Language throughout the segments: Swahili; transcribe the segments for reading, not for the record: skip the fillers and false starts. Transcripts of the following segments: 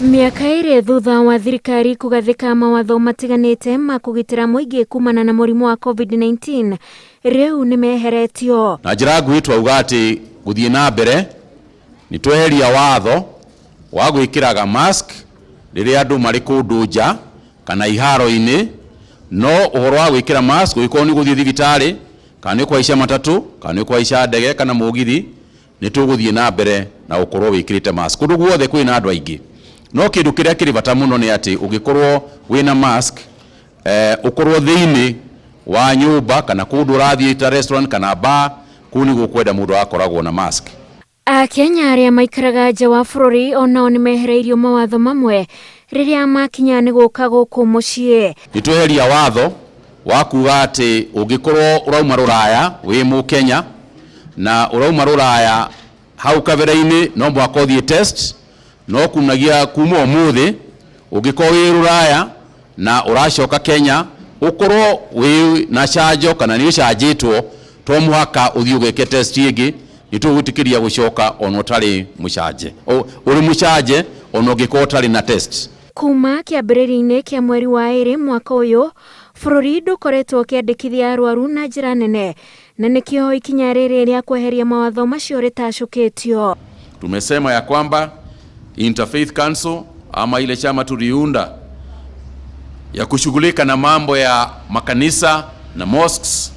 Miaka ĩrĩ thutha wa thirikari kugathĩka mawatho matiganĩte ma kũgitĩra mũingĩ kumana na mũrimũ wa COVID-19 rĩu nĩ meheretio. Na njĩra nguhĩ twauga atĩ gũthiĩ na mbere nĩ tweheria watho wa gwĩkĩraga mask rĩrĩa andũ marĩ kũndũ nja kana iharo-inĩ, no ũhoro wa gwĩkĩra mask ũgĩkorwo nĩ gũthiĩ thibitarĩ kana nĩ kũhaica matatũ kana nĩ kũhaica ndege kana mũgithi, nĩ tũgũthiĩ na mbere na gũkorwo wĩkĩrĩte mask kũndũ guothe kwĩna andũ aingĩ. No kĩndũ kĩrĩa kĩrĩ bata mũno nĩ atĩ ũngĩkorwo wĩna mask ũkorwo thĩinĩ wa nyũmba kana kũndũ ũrathiĩ ta restaurant kana bar, kũu nĩ gũkwenda mũndũ akoragwo na mask. Akenya arĩa maikaraga nja wa bũrũri onao nĩ mehereirio mawatho mamwe rĩrĩa makinya nĩ gũka gũkũ mũciĩ. Nĩ tweheria watho wa kuga atĩ ũngĩkorwo ũrauma rũraya wĩ Mũkenya na ũrauma rũraya hau kabere-inĩ no mũhaka ũthiĩ test, no kunagia kuma ũmũthĩ ũngĩkorwo wĩ rũraya na ũracoka Kenya ũkorwo wĩ na chanjo kana nĩ ũcanjĩtwo, to mũhaka ũthiĩ ũgeke test ĩngĩ, nĩ tũgwĩtĩkĩria gũcoka ona ũtarĩ mũcanje, ũrĩ mũcanje ona ũngĩkorwo ũtarĩ na test. Kuma kĩambĩrĩria-inĩ kĩa mweri wa ĩrĩ mwaka ũyũ, bũrũri ndũkoretwo ũkĩandĩkithia arwaru na njĩra nene, na nĩkĩo ikinya rĩrĩ rĩa kweheria mawatho macio rĩtacũkĩtio. Tumesema ya kwamba Interfaith Council ama ile chama tuliunda ya kushughulika na mambo ya makanisa na mosques,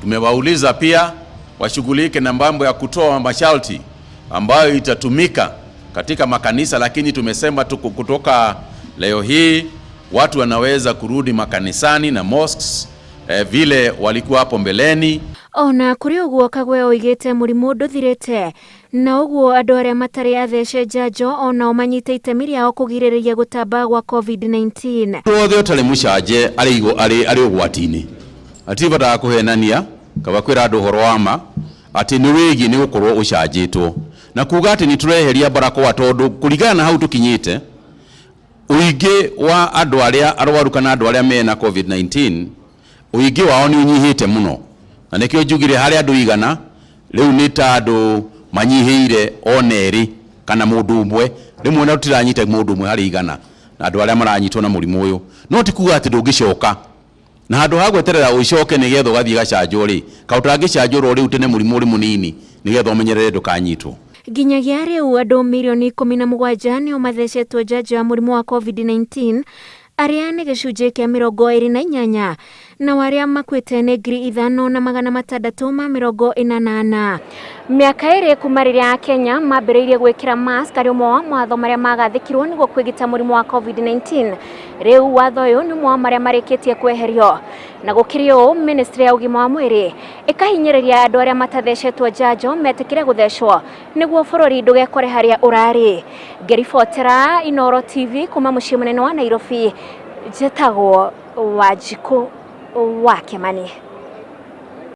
tumewauliza pia washughulike na mambo ya kutoa masharti ambayo itatumika katika makanisa, lakini tumesema kutoka leo hii watu wanaweza kurudi makanisani na mosques vile walikuwa hapo mbeleni. Ona kũrĩ ũguo Kagwe oigĩte mũrimũ ndũthirĩte, na ũguo andũ arĩa matarĩ athece njanjo onao manyite itemi rĩao kũgirĩrĩria gũtamba gwa COVID-19. Wothe ũtarĩ mũcanje arĩ ũgwati-inĩ, atibatara kũhenania kaba kwĩra andũ ũhoro wa ma atĩ nĩ wĩgiĩ nĩ gũkorwo ũcanjĩtwo, na kuga atĩ nĩ tũreheria barakoa tondũ kũringana na hau tũkinyĩte ũingĩ wa andũ arĩa arwaru kana andũ arĩa mena COVID-19 ũingĩ wao nĩ ũnyihĩte mũno, na nĩkĩo njugire harĩ andũ igana rĩu nĩ ta andũ manyihĩire onerĩ kana mũndũ ũmwe, rĩmwe na tũtiranyita mũndũ ũmwe harĩ igana na andũ arĩa maranyitwo na mũrimũ ũyũ. No ti kuga atĩ ndũngĩcoka, na handũ ha gweterera ũcoke nĩgetha ũgathiĩ gacanjwo rĩ, ka ũtangĩcanjũrwo rĩu tene mũrimũ ũrĩ mũnini nĩgetha ũmenyerere ndũkanyitwo. Nginyagia rĩu andũ mirioni 17 nĩo mathecetwo njanjo ya mũrimũ wa COVID-19, arĩa nĩ gĩcunjĩ kĩa 28, na arĩa makuĩte nĩ 5,648. Mĩaka ĩrĩ kuma rĩrĩa Kenya mambĩrĩirie gwĩkĩra mask arĩ ũmwe wa mawatho marĩa magathĩkirwo nĩguo kwĩgita mũrimũ wa COVID-19, rĩu watho ũyũ nĩ ũmwe wa marĩa marĩkĩtie kweherio, na gũkĩrĩ ũũ ministry ya ũgima wa mwĩrĩ ĩkahinyĩrĩria andũ arĩa matathecetwo njanjo metĩkĩre gũthecwo nĩguo bũrũri ndũgekore harĩa ũrarĩ. Ngĩribotera Inooro TV kuma mũciĩ mũnene wa Nairobi, njĩtagwo Wanjikũ wa Kĩmani.